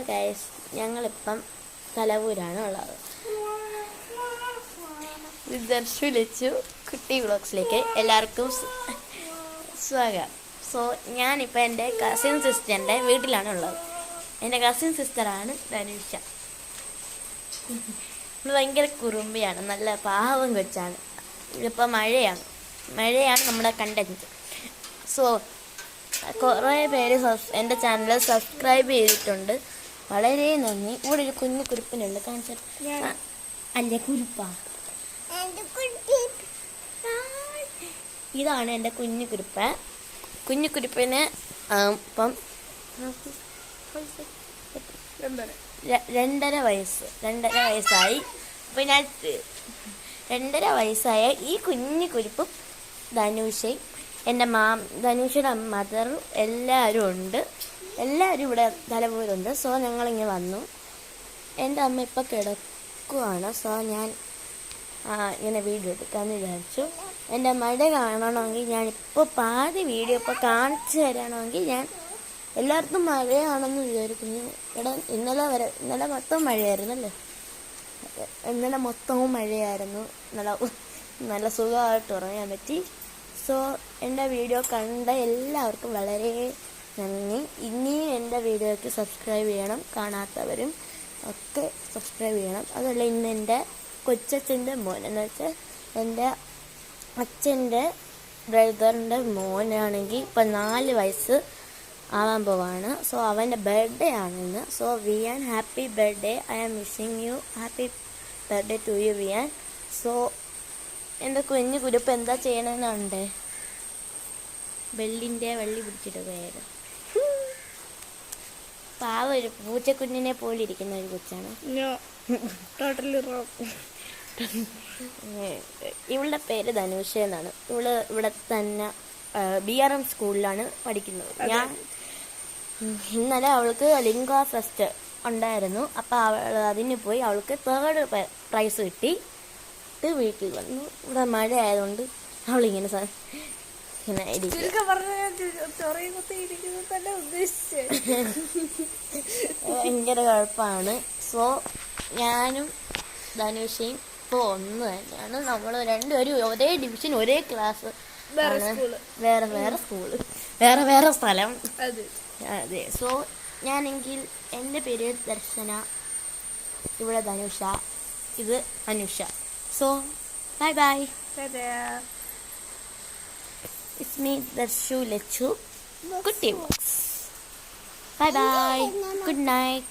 Guys, ഞങ്ങളിപ്പം തലവൂരാണ് ഉള്ളത്. ദർശു ലച്ചു കുട്ടി വ്ളോഗ്സിലേക്ക് എല്ലാവർക്കും സ്വാഗതം. സോ ഞാനിപ്പോൾ എൻ്റെ കസിൻ സിസ്റ്ററിൻ്റെ വീട്ടിലാണ് ഉള്ളത്. എൻ്റെ കസിൻ സിസ്റ്ററാണ് ധനുഷ. ഭയങ്കര കുറുമ്പിയാണ്, നല്ല പാവം കൊച്ചാണ്. ഇതിപ്പോൾ മഴയാണ് നമ്മുടെ കണ്ടന്റ്. സോ കുറേ പേര് എൻ്റെ ചാനൽ സബ്സ്ക്രൈബ് ചെയ്തിട്ടുണ്ട്, വളരെ നന്ദി. ഇവിടെ ഒരു കുഞ്ഞു കുരുപ്പിനുണ്ട്, കാണിച്ചാൽ അല്ലേ കുരുപ്പാ. ഇതാണ് എൻ്റെ കുഞ്ഞു കുരുപ്പ്. കുഞ്ഞു കുരുപ്പിന് ഇപ്പം 2.5 വയസ്സായി. അപ്പം ഞാൻ 2.5 വയസ്സായ ഈ കുഞ്ഞു കുരുപ്പും ധനുഷയും എൻ്റെ ധനുഷയുടെ മദറും എല്ലാവരും ഉണ്ട്. എല്ലാവരും ഇവിടെ തലവൂരുണ്ട്. സോ ഞങ്ങളിങ്ങനെ വന്നു. എൻ്റെ അമ്മ ഇപ്പം കിടക്കുവാണ്. സോ ഞാൻ ഇങ്ങനെ വീഡിയോ എടുക്കാമെന്ന് വിചാരിച്ചു. എൻ്റെ മഴ കാണണമെങ്കിൽ ഞാനിപ്പോൾ പാതി വീഡിയോ ഇപ്പോൾ കാണിച്ചു തരണമെങ്കിൽ ഞാൻ എല്ലായിടത്തും മഴയാണെന്ന് വിചാരിക്കുന്നു. ഇന്നലെ മൊത്തം മഴയായിരുന്നല്ലേ. ഇന്നലെ മൊത്തവും മഴയായിരുന്നു. നല്ല സുഖമായിട്ട് ഉറങ്ങാൻ പറ്റി. സോ എൻ്റെ വീഡിയോ കണ്ട എല്ലാവർക്കും വളരെ നന്ദി. ഇനിയും എൻ്റെ വീഡിയോയ്ക്ക് സബ്സ്ക്രൈബ് ചെയ്യണം. കാണാത്തവരും ഒക്കെ സബ്സ്ക്രൈബ് ചെയ്യണം. അതല്ല, ഇന്ന് എൻ്റെ കൊച്ചച്ഛൻ്റെ മോൻ എന്ന് വെച്ചാൽ എൻ്റെ അച്ഛൻ്റെ ബ്രദറിൻ്റെ മോനാണെങ്കിൽ ഇപ്പം 4 വയസ്സ് ആവാൻ പോവാണ്. സോ അവൻ്റെ ബർത്ത്ഡേ ആണിന്ന്. So Viaan, happy birthday. I am wishing you happy birthday to you Viaan. So എൻ്റെ കുഞ്ഞു കുരുപ്പ് എന്താ ചെയ്യണമെന്നുണ്ട്, വെള്ളി പിടിച്ചിട്ട് പോയത്. പാവ ഒരു പൂച്ചക്കുഞ്ഞിനെ പോലെ ഇരിക്കുന്ന ഒരു കൊച്ചാണ്. ഇവളുടെ പേര് ധനുഷ എന്നാണ്. ഇവിടെ തന്നെ BRM സ്കൂളിലാണ് പഠിക്കുന്നത്. ഞാൻ ഇന്നലെ അവൾക്ക് ലിംഗ ഫെസ്റ്റ് ഉണ്ടായിരുന്നു. അപ്പോൾ അതിന് പോയി അവൾക്ക് 3rd പ്രൈസ് കിട്ടി. വീട്ടിൽ വന്നു. ഇവിടെ മഴ ആയതുകൊണ്ട് അവളിങ്ങനെ ഭയങ്കര കുഴപ്പമാണ്. സോ ഞാനും ധനുഷയും ഇപ്പോൾ ഒന്ന് തന്നെയാണ്. നമ്മൾ രണ്ടുപേരും ഒരേ ഡിവിഷൻ, ഒരേ ക്ലാസ്, വേറെ സ്കൂള്, വേറെ സ്ഥലം. അതെ. സോ ഞാനെങ്കിൽ എൻ്റെ പേര് ദർശന, ഇവിടെ ധനുഷ, ഇത് Anusha. So, bye. It's me, Darshu Lechu. Good day, box. Bye. Good night.